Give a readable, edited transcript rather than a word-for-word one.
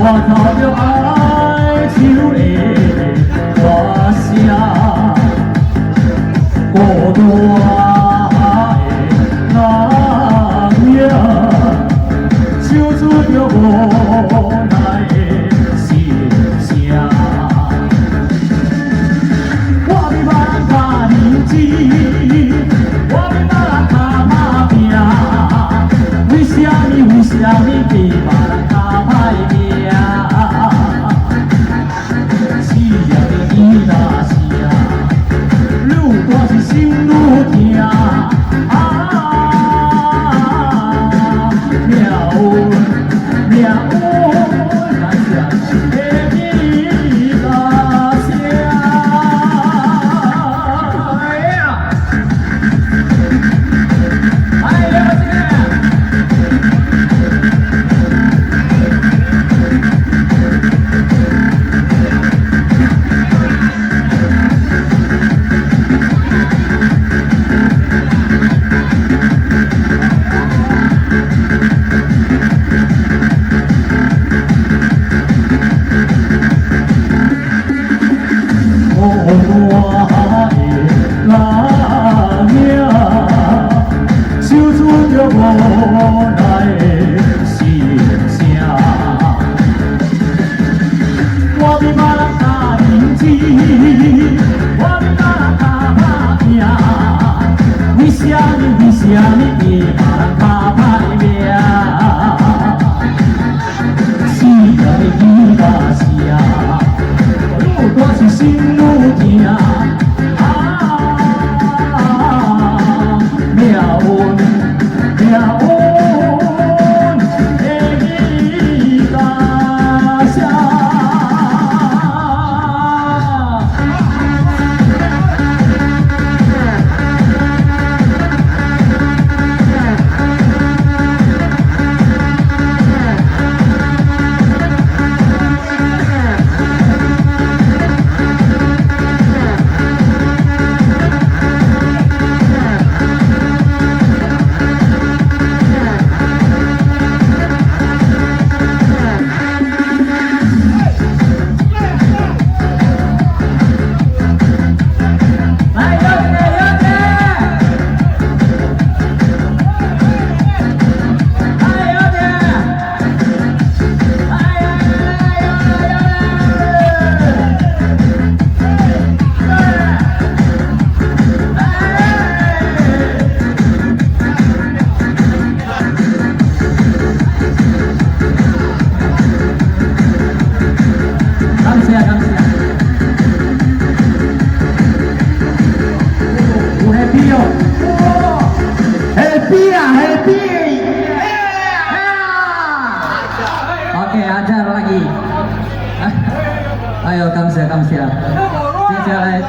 我头着哀愁的歌声，孤单的人影，唱出着无奈的心声。我比别人较认真，我比别人较打拼，为什么比别人较歹命？死也着伊若声，愈大是心愈痛。命运，命运，咱这会记大声。哎呀，无奈的心声，我比别人较认真，我比别人较打拼，为什么比别人较歹命？死也要记大声，愈大是心愈痛。命运。命运会记大声。Oke, ajar lagi. Ayo, kamsia.接下来。